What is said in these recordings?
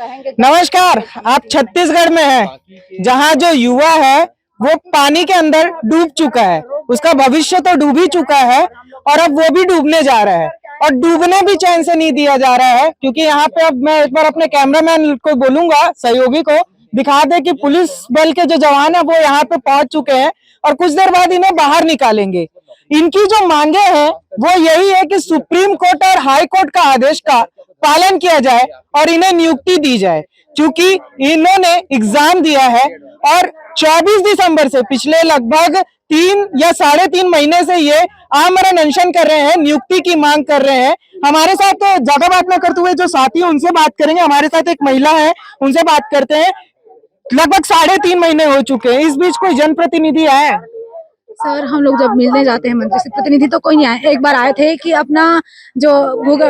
नमस्कार। आप छत्तीसगढ़ में हैं, जहां जो युवा है वो पानी के अंदर डूब चुका है। उसका भविष्य तो डूब ही चुका है और अब वो भी डूबने जा रहा है और डूबने भी चैन से नहीं दिया जा रहा है। क्योंकि यहाँ पे अब मैं एक बार अपने कैमरामैन को बोलूंगा, सहयोगी को, दिखा दे कि पुलिस बल के जो जवान है वो यहाँ पे पहुंच चुके हैं और कुछ देर बाद इन्हें बाहर निकालेंगे। इनकी जो मांगे हैं वो यही है कि सुप्रीम कोर्ट और हाई कोर्ट का आदेश का पालन किया जाए और इन्हें नियुक्ति दी जाए, क्योंकि इन्होंने एग्जाम दिया है और 24 दिसंबर से पिछले लगभग 3 या 3.5 महीने से ये आमरण अनशन कर रहे हैं, नियुक्ति की मांग कर रहे हैं। हमारे साथ तो ज्यादा बात न करते हुए जो साथी उनसे बात करेंगे। हमारे साथ एक महिला है, उनसे बात करते हैं। लगभग 3.5 महीने हो चुके हैं, इस बीच कोई जनप्रतिनिधि आया? सर, हम लोग जब मिलने जाते हैं मंत्री से, प्रतिनिधि तो कोई नहीं आए। एक बार आए थे कि अपना जो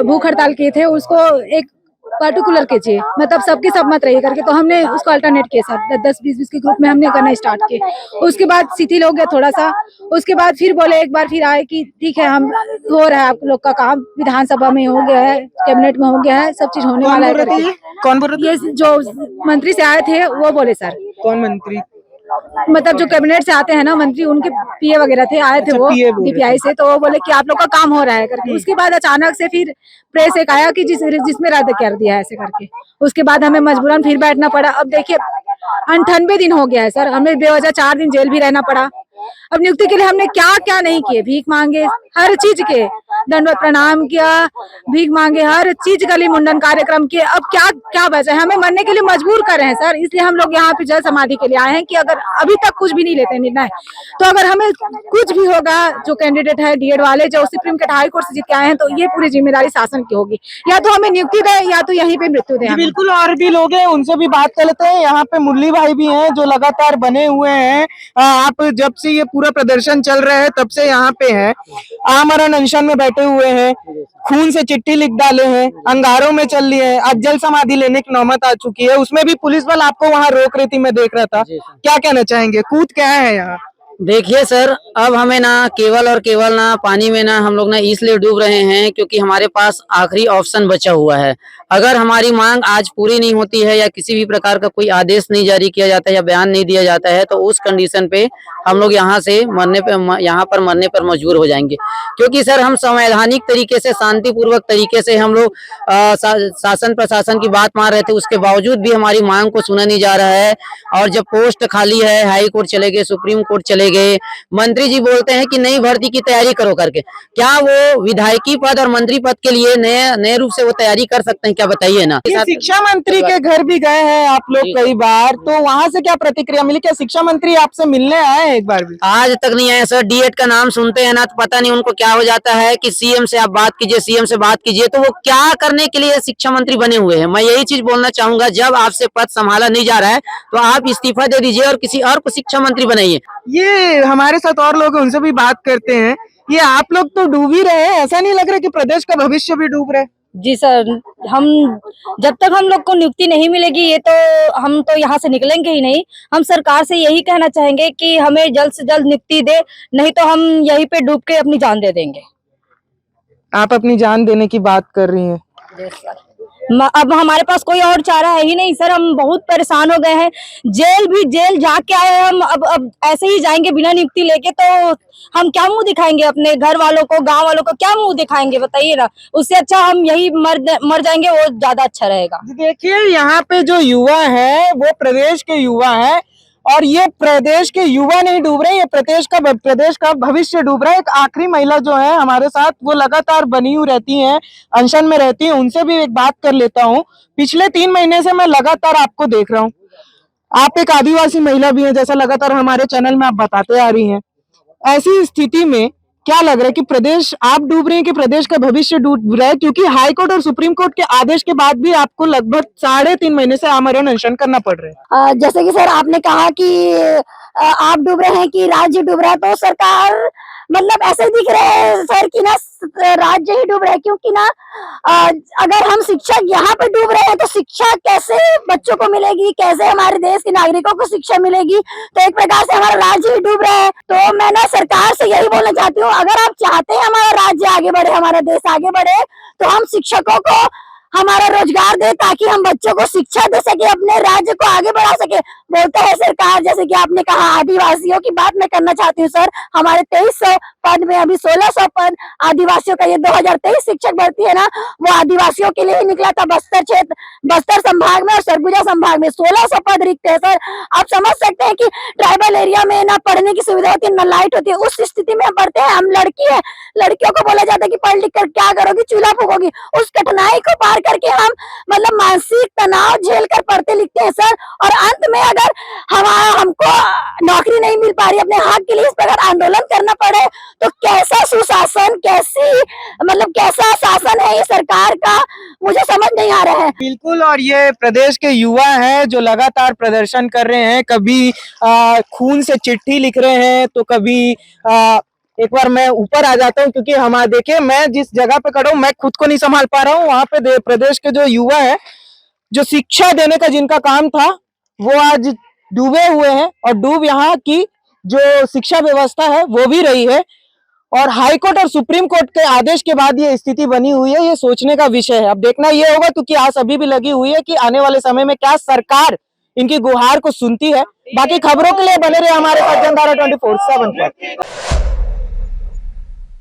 भूख हड़ताल किए थे उसको एक पर्टिकुलर कीजिए, मतलब सबकी सब मत रहिए करके, तो हमने उसको अल्टरनेट किया सर। 10-20 के ग्रुप में हमने करना स्टार्ट किए। उसके बाद शिथिल हो गया थोड़ा सा। उसके बाद फिर बोले, एक बार फिर आए कि ठीक है, हम हो रहा है आप लोग का काम, विधानसभा में हो गया है, कैबिनेट में हो गया है, सब चीज होने वाला है करके। कौन बोल रहे थे? ये जो मंत्री से आए थे वो बोले सर। कौन मंत्री? मतलब जो कैबिनेट से आते हैं ना मंत्री, उनके पीए वगैरह थे, आए थे वो डीपीआई से, तो वो बोले कि आप लोग का काम हो रहा है करके। उसके बाद अचानक से फिर प्रेस एक आया कि जिसमें रद्द कर दिया है ऐसे करके। उसके बाद हमें मजबूरन फिर बैठना पड़ा। अब देखिए 98 दिन हो गया है सर, हमें बेवजह 4 दिन जेल भी रहना पड़ा। अब नियुक्ति के लिए हमने क्या क्या नहीं किए, भीख मांगे, हर चीज के दंडवत प्रणाम किया, भीख मांगे, हर चीज गली मुंडन कार्यक्रम किए। अब क्या क्या बचा है? हमें मरने के लिए मजबूर कर रहे हैं सर। इसलिए हम लोग यहाँ पे जल समाधि के लिए आए हैं कि अगर अभी तक कुछ भी नहीं लेते निर्णय, तो अगर हमें कुछ भी होगा, जो कैंडिडेट है डीएड वाले जो सुप्रीम कोर्ट हाई कोर्ट से जीत के आए हैं, तो ये पूरी जिम्मेदारी शासन की होगी। या तो हमें नियुक्ति दे या तो यहीं पे मृत्यु दे। बिल्कुल, और भी लोग हैं, उनसे भी बात कर लेते हैं। यहाँ पे मुरली भाई भी हैं जो लगातार बने हुए हैं। आप जब से ये पूरा प्रदर्शन चल रहा है तब से यहाँ पे हैं, आमरण अनशन में बैठे हुए हैं, खून से चिट्ठी लिख डाले हैं, अंगारों में चल लिए हैं। आज जल समाधि लेने की नौबत आ चुकी है, उसमें भी पुलिस बल आपको वहाँ रोक रही थी, मैं देख रहा था। क्या कहना चाहेंगे? कूद क्या है यहाँ? देखिए सर, अब हमें ना केवल और केवल ना पानी में ना हम लोग ना इसलिए डूब रहे हैं क्योंकि हमारे पास आखिरी ऑप्शन बचा हुआ है। अगर हमारी मांग आज पूरी नहीं होती है या किसी भी प्रकार का कोई आदेश नहीं जारी किया जाता है या बयान नहीं दिया जाता है, तो उस कंडीशन पे हम लोग यहाँ पर मरने पर मजबूर हो जाएंगे। क्योंकि सर हम संवैधानिक तरीके से, शांतिपूर्वक तरीके से हम लोग शासन प्रशासन की बात मान रहे थे, उसके बावजूद भी हमारी मांग को सुना नहीं जा रहा है। और जब पोस्ट खाली है, हाई कोर्ट चले गए, सुप्रीम कोर्ट चले गए, मंत्री जी बोलते हैं कि नई भर्ती की तैयारी करो करके। क्या वो विधायकी पद और मंत्री पद के लिए नए रूप से वो तैयारी कर सकते हैं? क्या बताइए ना। शिक्षा मंत्री के घर भी गए हैं आप लोग कई बार, तो वहाँ से क्या प्रतिक्रिया मिली? क्या शिक्षा मंत्री आपसे मिलने आए हैं एक बार भी? आज तक नहीं आए सर। डीएड का नाम सुनते हैं ना तो पता नहीं उनको क्या हो जाता है कि सीएम से आप बात कीजिए, सीएम से बात कीजिए। तो वो क्या करने के लिए शिक्षा मंत्री बने हुए हैं? मैं यही चीज बोलना चाहूंगा, जब आपसे पद संभाला नहीं जा रहा है तो आप इस्तीफा दे दीजिए और किसी और को शिक्षा मंत्री बनाइए। ये हमारे साथ और लोग हैं, उनसे भी बात करते हैं। ये आप लोग तो डूब ही रहे हैं, ऐसा नहीं लग रहा कि प्रदेश का भविष्य भी डूब रहा है? जी सर, हम जब तक हम लोग को नियुक्ति नहीं मिलेगी, ये तो हम तो यहाँ से निकलेंगे ही नहीं। हम सरकार से यही कहना चाहेंगे कि हमें जल्द से जल्द नियुक्ति दे, नहीं तो हम यहीं पे डूब के अपनी जान दे देंगे। आप अपनी जान देने की बात कर रही हैं? अब हमारे पास कोई और चारा है ही नहीं सर। हम बहुत परेशान हो गए हैं, जेल जाके आए हैं हम। अब ऐसे ही जाएंगे बिना नियुक्ति लेके, तो हम क्या मुंह दिखाएंगे अपने घर वालों को, गांव वालों को? क्या मुंह दिखाएंगे बताइए ना। उससे अच्छा हम यही मर जाएंगे, वो ज्यादा अच्छा रहेगा। देखिए, यहाँ पे जो युवा है वो प्रदेश के युवा है और ये प्रदेश के युवा नहीं डूब रहे, ये प्रदेश का भविष्य डूब रहा है। एक आखिरी महिला जो है हमारे साथ, वो लगातार बनी हुई रहती हैं, अनशन में रहती हैं, उनसे भी एक बात कर लेता हूँ। पिछले 3 महीने से मैं लगातार आपको देख रहा हूँ। आप एक आदिवासी महिला भी हैं, जैसा लगातार हमारे चैनल में आप बताते आ रही हैं। ऐसी स्थिति में क्या लग रहा है कि प्रदेश, आप डूब रहे हैं कि प्रदेश का भविष्य डूब रहा है? क्योंकि हाई कोर्ट और सुप्रीम कोर्ट के आदेश के बाद भी आपको लगभग 3.5 महीने से आमरण अनशन करना पड़ रहा है। जैसे कि सर आपने कहा कि आप डूब रहे हैं कि राज्य डूब रहा है, तो सरकार मतलब ऐसे दिख रहे हैं सर कि ना राज्य ही डूब रहा है। क्योंकि ना अगर हम शिक्षक यहाँ पे डूब रहे हैं तो शिक्षा कैसे बच्चों को मिलेगी, कैसे हमारे देश के नागरिकों को शिक्षा मिलेगी? तो एक प्रकार से हमारा राज्य ही डूब रहा है। तो मैं ना सरकार से यही बोलना चाहती हूँ, अगर आप चाहते हैं हमारा राज्य आगे बढ़े, हमारा देश आगे बढ़े, तो हम शिक्षकों को हमारा रोजगार दे, ताकि हम बच्चों को शिक्षा दे सके, अपने राज्य को आगे बढ़ा सके। बोलते हैं सरकार, जैसे कि आपने कहा आदिवासियों की बात मैं करना चाहती हूँ सर। हमारे 2300 पद में अभी 1600 पद आदिवासियों का, ये 2023 शिक्षक भर्ती है ना, वो आदिवासियों के लिए ही निकला था। बस्तर क्षेत्र, बस्तर संभाग में और सरगुजा संभाग में 1600 पद रिक्त है सर। आप समझ सकते हैं कि ट्राइबल एरिया में ना पढ़ने की सुविधा होती है, ना लाइट होती है। उस स्थिति में हम पढ़ते हैं, हम लड़की है, लड़कियों को बोला जाता है कि पढ़ लिख कर क्या करोगी, चूल्हा फूकोगी। उस कठिनाई को पार करके हम मतलब मानसिक तनाव झेल कर पढ़ते लिखते हैं सर। और अंत में अगर हमको नौकरी नहीं मिल पा रही, अपने हक के लिए इस प्रकार आंदोलन करना पड़े, तो कैसा सुशासन, कैसी मतलब कैसा शासन है ये सरकार का, मुझे समझ नहीं आ रहा है। बिल्कुल, और ये प्रदेश के युवा हैं जो लगातार प्रदर्शन कर रहे हैं, कभी खून से चिट्ठी लिख रहे हैं, तो कभी एक बार मैं ऊपर आ जाता हूँ, क्योंकि हमारे देखिए मैं जिस जगह पे खड़ा हूँ मैं खुद को नहीं संभाल पा रहा हूँ। वहां पे प्रदेश के जो युवा है, जो शिक्षा देने का जिनका काम था, वो आज डूबे हुए हैं, और डूब यहाँ की जो शिक्षा व्यवस्था है वो भी रही है। और हाई कोर्ट और सुप्रीम कोर्ट के आदेश के बाद ये स्थिति बनी हुई है, ये सोचने का विषय है। अब देखना ये होगा, क्योंकि आस अभी भी लगी हुई है कि आने वाले समय में क्या सरकार इनकी गुहार को सुनती है। बाकी खबरों के लिए बने रहे हमारे साथ जनधारा 24/7 पर।